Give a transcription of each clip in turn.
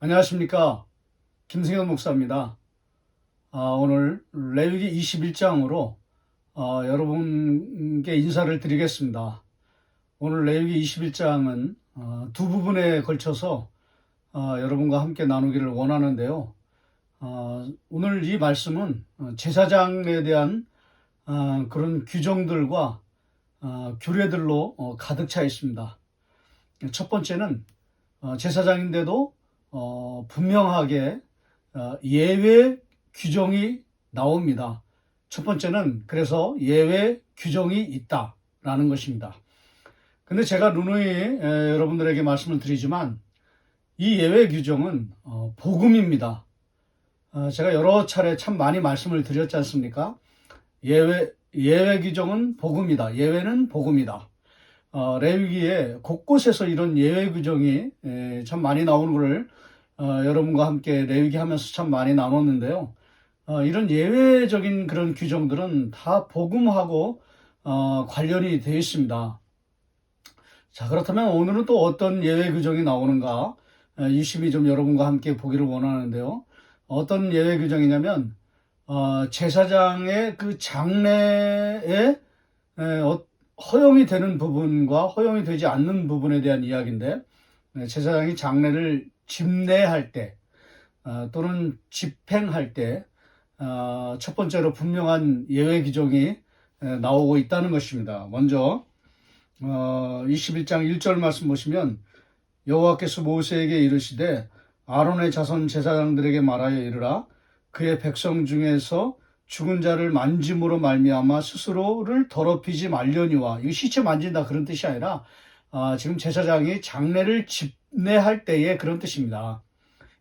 안녕하십니까. 김승현 목사입니다. 오늘 레위기 21장으로 여러분께 인사를 드리겠습니다. 오늘 레위기 21장은 두 부분에 걸쳐서 여러분과 함께 나누기를 원하는데요. 오늘 이 말씀은 제사장에 대한 그런 규정들과 규례들로 가득 차 있습니다. 첫 번째는 제사장인데도 분명하게 예외 규정이 나옵니다. 첫 번째는 그래서 예외 규정이 있다라는 것입니다. 근데 제가 누누이 여러분들에게 말씀을 드리지만 이 예외 규정은 복음입니다. 제가 여러 차례 참 많이 말씀을 드렸지 않습니까? 예외 규정은 복음이다. 예외는 복음이다. 레위기에 곳곳에서 이런 예외 규정이 참 많이 나오는 것을 여러분과 함께 레위기 하면서 참 많이 나눴는데요. 이런 예외적인 그런 규정들은 다 복음하고 관련이 되어 있습니다. 자, 그렇다면 오늘은 또 어떤 예외 규정이 나오는가 유심히 좀 여러분과 함께 보기를 원하는데요. 어떤 예외 규정이냐면 제사장의 그 장례에 허용이 되는 부분과 허용이 되지 않는 부분에 대한 이야기인데, 제사장이 장례를 집례할 때 또는 집행할 때 첫 번째로 분명한 예외 규정이 나오고 있다는 것입니다. 먼저 21장 1절 말씀 보시면 여호와께서 모세에게 이르시되 아론의 자손 제사장들에게 말하여 이르라. 그의 백성 중에서 죽은 자를 만짐으로 말미암아 스스로를 더럽히지 말려니와. 이거 시체 만진다 그런 뜻이 아니라 지금 제사장이 장례를 집례할 때의 그런 뜻입니다.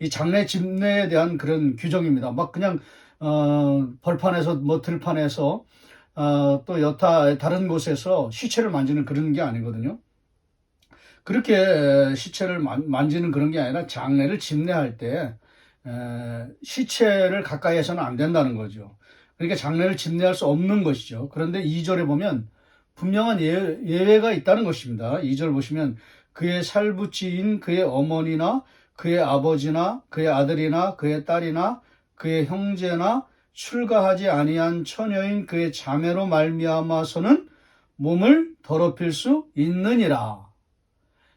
이 장례 집례에 대한 그런 규정입니다. 막 그냥 벌판에서 뭐 들판에서 또 여타 다른 곳에서 시체를 만지는 그런 게 아니거든요. 그렇게 시체를 만지는 그런 게 아니라 장례를 집례할 때 시체를 가까이 해서는 안 된다는 거죠. 그러니까 장례를 집례할 수 없는 것이죠. 그런데 2절에 보면 분명한 예외가 있다는 것입니다. 2절 보시면 그의 살부치인 그의 어머니나 그의 아버지나 그의 아들이나 그의 딸이나 그의 형제나 출가하지 아니한 처녀인 그의 자매로 말미암아서는 몸을 더럽힐 수 있느니라.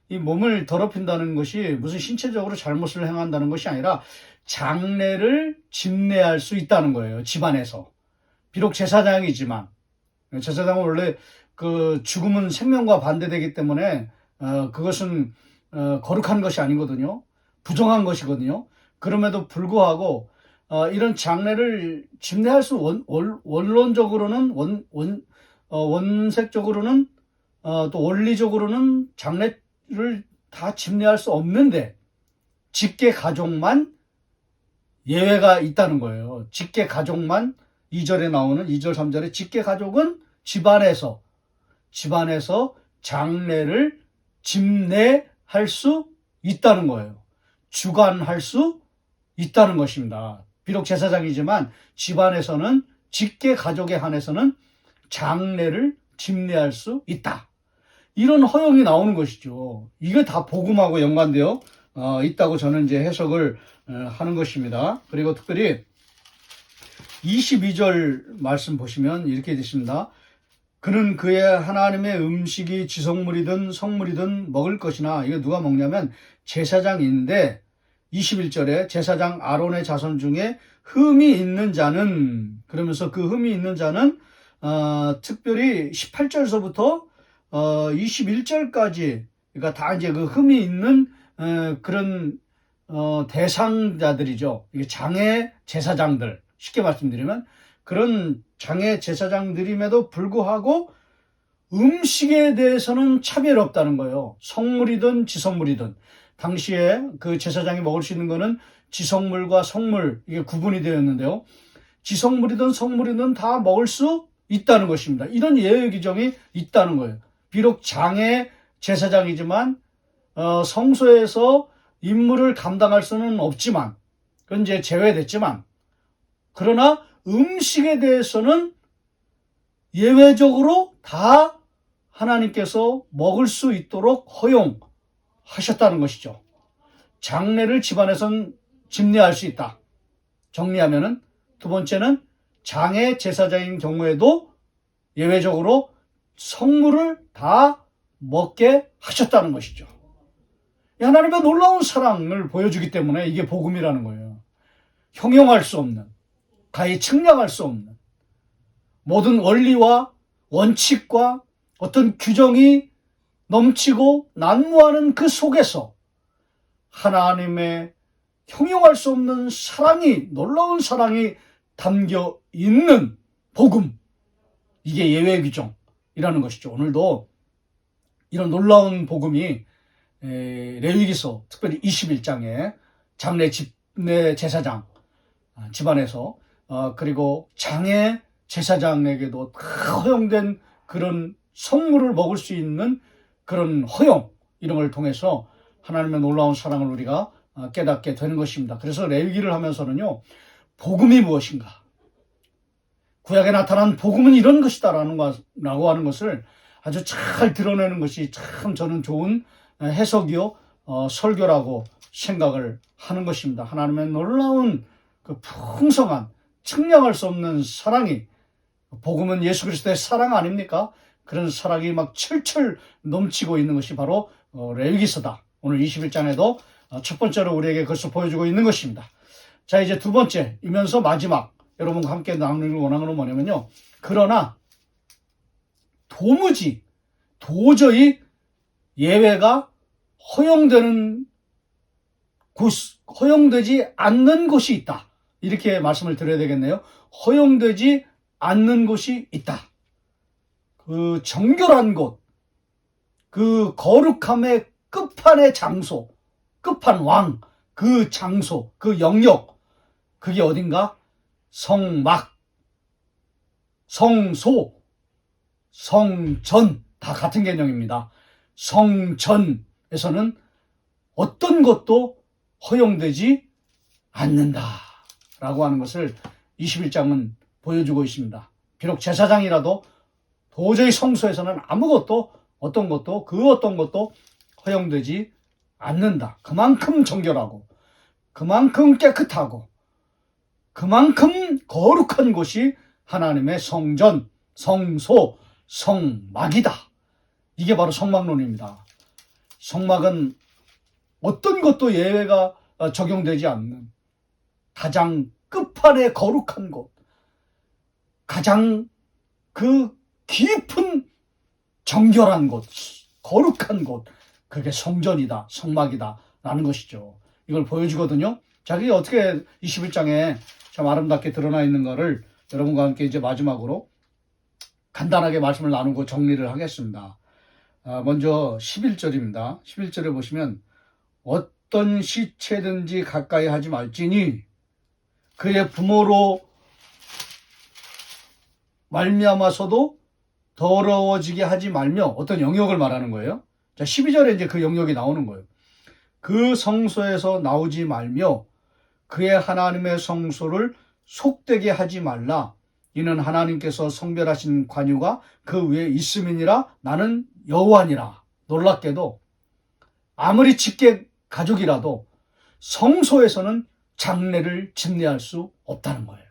이 몸을 더럽힌다는 것이 무슨 신체적으로 잘못을 행한다는 것이 아니라 장례를 집례할 수 있다는 거예요. 집안에서. 비록 제사장이지만, 제사장은 원래 그 죽음은 생명과 반대되기 때문에 그것은 거룩한 것이 아니거든요. 부정한 것이거든요. 그럼에도 불구하고 이런 장례를 집례할 수 원론적으로는 원색적으로는 또 원리적으로는 장례를 다 집례할 수 없는데 직계 가족만 예외가 있다는 거예요. 직계 가족만 2절에 나오는 2절 3절에 직계 가족은 집안에서 장례를 집례할 수 있다는 거예요. 주관할 수 있다는 것입니다. 비록 제사장이지만 집안에서는 직계 가족에 한해서는 장례를 집례할 수 있다. 이런 허용이 나오는 것이죠. 이게 다 복음하고 연관되어 있다고 저는 이제 해석을 하는 것입니다. 그리고 특별히 22절 말씀 보시면 이렇게 되십니다. 그는 그의 하나님의 음식이 지성물이든 성물이든 먹을 것이나, 이거 누가 먹냐면 제사장인데 21절에 제사장 아론의 자손 중에 흠이 있는 자는, 그러면서 그 흠이 있는 자는 특별히 18절서부터 21절까지, 그러니까 다 이제 그 흠이 있는 그런 대상자들이죠. 이게 장애 제사장들, 쉽게 말씀드리면 그런 장애 제사장들임에도 불구하고 음식에 대해서는 차별이 없다는 거예요. 성물이든 지성물이든. 당시에 그 제사장이 먹을 수 있는 거는 지성물과 성물, 이게 구분이 되었는데요. 지성물이든 성물이든 다 먹을 수 있다는 것입니다. 이런 예외 규정이 있다는 거예요. 비록 장애 제사장이지만 성소에서 임무를 감당할 수는 없지만, 그건 이제 제외됐지만, 그러나 음식에 대해서는 예외적으로 다 하나님께서 먹을 수 있도록 허용하셨다는 것이죠. 장례를 집안에선 집례할 수 있다. 정리하면은 두 번째는 장애 제사장인 경우에도 예외적으로 성물을 다 먹게 하셨다는 것이죠. 하나님의 놀라운 사랑을 보여주기 때문에 이게 복음이라는 거예요. 형용할 수 없는, 가히 측량할 수 없는 모든 원리와 원칙과 어떤 규정이 넘치고 난무하는 그 속에서 하나님의 형용할 수 없는 사랑이, 놀라운 사랑이 담겨 있는 복음, 이게 예외 규정이라는 것이죠. 오늘도 이런 놀라운 복음이 레위기서 특별히 21장에 장례 집례 제사장 집안에서 그리고 장애 제사장에게도 허용된 그런 성물을 먹을 수 있는 그런 허용, 이런 걸 통해서 하나님의 놀라운 사랑을 우리가 깨닫게 되는 것입니다. 그래서 레위기를 하면서는요, 복음이 무엇인가, 구약에 나타난 복음은 이런 것이다 라고 하는 것을 아주 잘 드러내는 것이 참 저는 좋은 해석이요 설교라고 생각을 하는 것입니다. 하나님의 놀라운 그 풍성한 측량할 수 없는 사랑이, 복음은 예수 그리스도의 사랑 아닙니까? 그런 사랑이 막 철철 넘치고 있는 것이 바로 레위기서다. 오늘 21장에도 첫 번째로 우리에게 그것을 보여주고 있는 것입니다. 자, 이제 두 번째이면서 마지막 여러분과 함께 나누기를 원하는 건 뭐냐면요, 그러나 도저히 예외가 허용되지 않는 곳이 있다. 이렇게 말씀을 드려야 되겠네요. 허용되지 않는 곳이 있다. 그 정결한 곳, 그 거룩함의 끝판의 장소, 끝판왕, 그 장소, 그 영역, 그게 어딘가? 성막, 성소, 성전, 다 같은 개념입니다. 성전에서는 어떤 것도 허용되지 않는다라고 하는 것을 21장은 보여주고 있습니다. 비록 제사장이라도 도저히 성소에서는 어떤 것도 허용되지 않는다. 그만큼 정결하고, 그만큼 깨끗하고, 그만큼 거룩한 곳이 하나님의 성전, 성소, 성막이다. 이게 바로 성막론입니다. 성막은 어떤 것도 예외가 적용되지 않는 가장 끝판의 거룩한 곳, 가장 그 깊은 정결한 곳, 거룩한 곳, 그게 성전이다, 성막이다 라는 것이죠. 이걸 보여주거든요. 자, 그게 어떻게 21장에 참 아름답게 드러나 있는가를 여러분과 함께 이제 마지막으로 간단하게 말씀을 나누고 정리를 하겠습니다. 먼저 11절입니다. 11절에 보시면 어떤 시체든지 가까이 하지 말지니 그의 부모로 말미암아서도 더러워지게 하지 말며, 어떤 영역을 말하는 거예요. 자, 12절에 이제 그 영역이 나오는 거예요. 그 성소에서 나오지 말며 그의 하나님의 성소를 속되게 하지 말라. 이는 하나님께서 성별하신 관유가 그 위에 있음이니라. 나는 여호와니라. 놀랍게도 아무리 직계 가족이라도 성소에서는 장례를 집례할 수 없다는 거예요.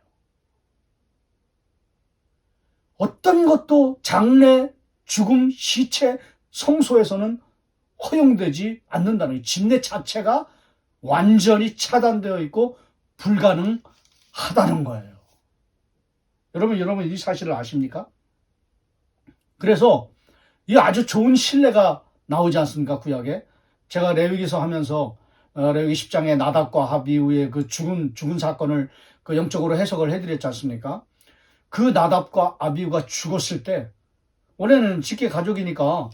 어떤 것도 장례, 죽음, 시체, 성소에서는 허용되지 않는다는 거예요. 집례 자체가 완전히 차단되어 있고 불가능하다는 거예요. 여러분 이 사실을 아십니까? 그래서 이 아주 좋은 신뢰가 나오지 않습니까? 구약에. 제가 레위기서 하면서 레위기 10장에 나답과 아비후의 그 죽은 사건을 그 영적으로 해석을 해드렸지 않습니까? 그 나답과 아비후가 죽었을 때, 원래는 직계 가족이니까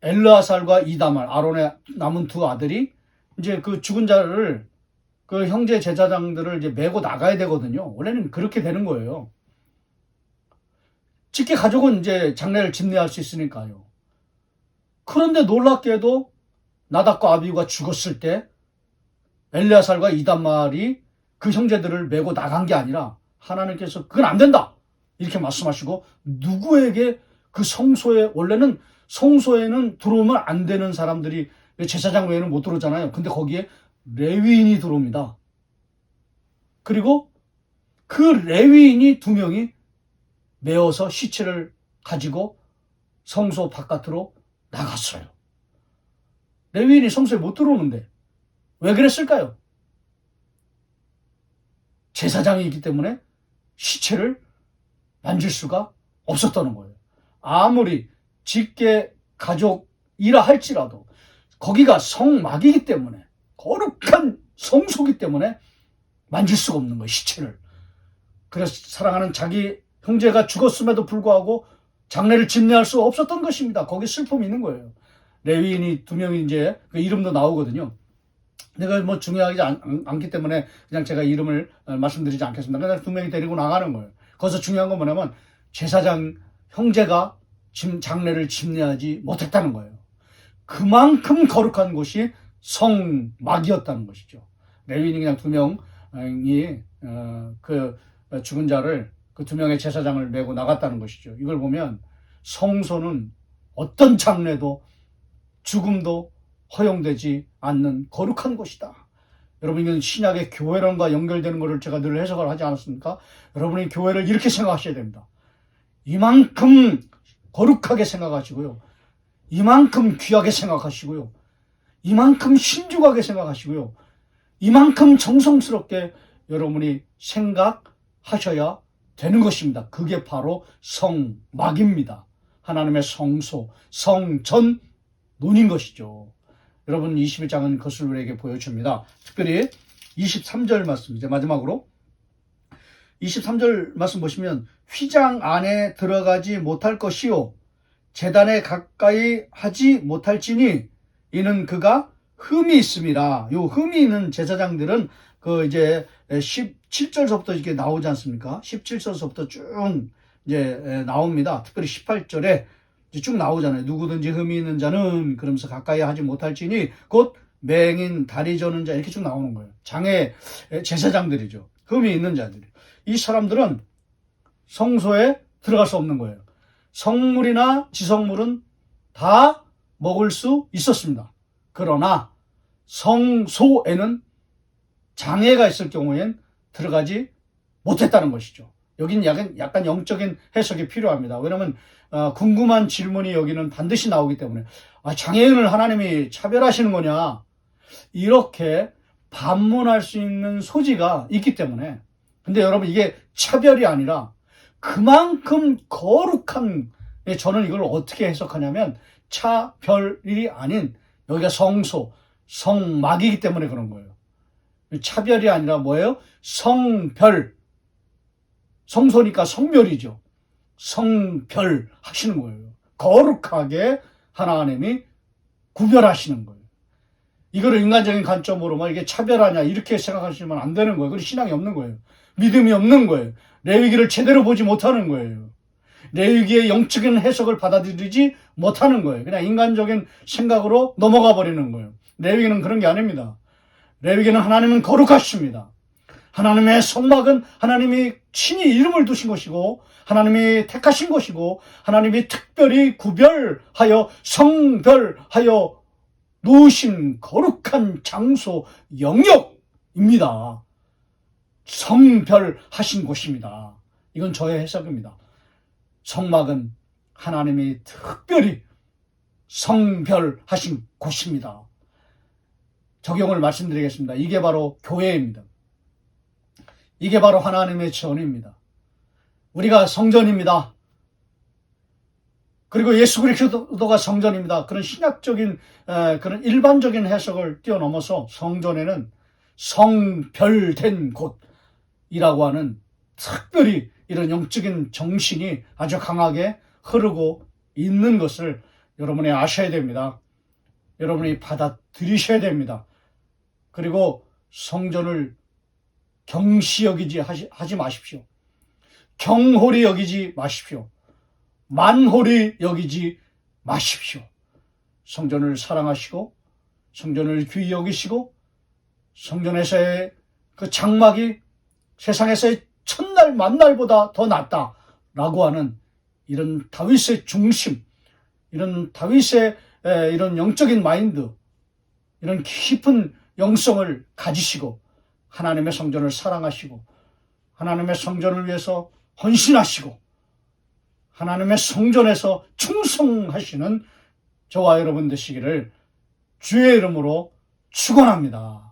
엘르아살과 이다말, 아론의 남은 두 아들이 이제 그 죽은 자를, 그 형제 제사장들을 이제 메고 나가야 되거든요. 원래는 그렇게 되는 거예요. 직계 가족은 이제 장례를 집례할 수 있으니까요. 그런데 놀랍게도 나답과 아비후가 죽었을 때 엘르아살과 이다말이 그 형제들을 메고 나간 게 아니라 하나님께서 그건 안 된다 이렇게 말씀하시고, 누구에게 그 성소에, 원래는 성소에는 들어오면 안 되는 사람들이 제사장 외에는 못 들어오잖아요. 근데 거기에 레위인이 들어옵니다. 그리고 그 레위인이 2명이 메어서 시체를 가지고 성소 바깥으로 나갔어요. 레위인이 성소에 못 들어오는데 왜 그랬을까요? 제사장이기 때문에 시체를 만질 수가 없었다는 거예요. 아무리 직계 가족이라 할지라도 거기가 성막이기 때문에, 거룩한 성소이기 때문에 만질 수가 없는 거예요, 시체를. 그래서 사랑하는 자기 형제가 죽었음에도 불구하고 장례를 집례할 수 없었던 것입니다. 거기 슬픔이 있는 거예요. 레위인이 2명이 이제 그 이름도 나오거든요. 내가 뭐 중요하지 않기 때문에 그냥 제가 이름을 말씀드리지 않겠습니다. 그냥 2명이 데리고 나가는 거예요. 거기서 중요한 건 뭐냐면 제사장 형제가 장례를 집례하지 못했다는 거예요. 그만큼 거룩한 곳이 성막이었다는 것이죠. 레위인이 그냥 2명이 그 죽은 자를, 그 2명의 제사장을 메고 나갔다는 것이죠. 이걸 보면 성소는 어떤 장례도 죽음도 허용되지 않는 거룩한 곳이다. 여러분, 이건 신약의 교회론과 연결되는 것을 제가 늘 해석을 하지 않았습니까? 여러분이 교회를 이렇게 생각하셔야 됩니다. 이만큼 거룩하게 생각하시고요. 이만큼 귀하게 생각하시고요. 이만큼 신중하게 생각하시고요. 이만큼 정성스럽게 여러분이 생각하셔야 되는 것입니다. 그게 바로 성막입니다. 하나님의 성소, 성전논인 것이죠. 여러분, 21장은 그것을 우리에게 보여줍니다. 특별히 23절 말씀, 이제 마지막으로 23절 말씀 보시면 휘장 안에 들어가지 못할 것이요 제단에 가까이 하지 못할지니 이는 그가 흠이 있습니다. 요 흠이 있는 제사장들은 그 이제 17절서부터 이렇게 나오지 않습니까? 17절서부터 쭉 이제 나옵니다. 특별히 18절에 쭉 나오잖아요. 누구든지 흠이 있는 자는 그러면서 가까이 하지 못할지니 곧 맹인, 다리 저는 자, 이렇게 쭉 나오는 거예요. 장애 제사장들이죠. 흠이 있는 자들이. 이 사람들은 성소에 들어갈 수 없는 거예요. 성물이나 지성물은 다 먹을 수 있었습니다. 그러나 성소에는 장애가 있을 경우엔 들어가지 못했다는 것이죠. 여긴 약간 영적인 해석이 필요합니다. 왜냐하면 궁금한 질문이 여기는 반드시 나오기 때문에 장애인을 하나님이 차별하시는 거냐, 이렇게 반문할 수 있는 소지가 있기 때문에. 근데 여러분, 이게 차별이 아니라 그만큼 거룩한, 저는 이걸 어떻게 해석하냐면 차별이 아닌 여기가 성소, 성막이기 때문에 그런 거예요. 차별이 아니라 뭐예요? 성별. 성소니까 성별이죠. 성별 하시는 거예요. 거룩하게 하나님이 구별하시는 거예요. 이거를 인간적인 관점으로 막 이게 차별하냐 이렇게 생각하시면 안 되는 거예요. 그건 신앙이 없는 거예요. 믿음이 없는 거예요. 레위기를 제대로 보지 못하는 거예요. 레위기의 영적인 해석을 받아들이지 못하는 거예요. 그냥 인간적인 생각으로 넘어가 버리는 거예요. 레위기는 그런 게 아닙니다. 레위기는 하나님은 거룩하십니다. 하나님의 성막은 하나님이 친히 이름을 두신 것이고 하나님이 택하신 것이고 하나님이 특별히 구별하여 성별하여 놓으신 거룩한 장소 영역입니다. 성별하신 곳입니다. 이건 저의 해석입니다. 성막은 하나님이 특별히 성별하신 곳입니다. 적용을 말씀드리겠습니다. 이게 바로 교회입니다. 이게 바로 하나님의 전입니다. 우리가 성전입니다. 그리고 예수 그리스도가 성전입니다. 그런 신학적인 그런 일반적인 해석을 뛰어넘어서 성전에는 성별된 곳이라고 하는 특별히 이런 영적인 정신이 아주 강하게 흐르고 있는 것을 여러분이 아셔야 됩니다. 여러분이 받아들이셔야 됩니다. 그리고 성전을 경시 여기지 하지 마십시오. 경홀히 여기지 마십시오. 만홀히 여기지 마십시오. 성전을 사랑하시고 성전을 귀히 여기시고 성전에서의 그 장막이 세상에서의 첫날 만날보다 더 낫다라고 하는 이런 다윗의 중심, 이런 다윗의 이런 영적인 마인드, 이런 깊은 영성을 가지시고 하나님의 성전을 사랑하시고 하나님의 성전을 위해서 헌신하시고 하나님의 성전에서 충성하시는 저와 여러분 되시기를 주의 이름으로 축원합니다.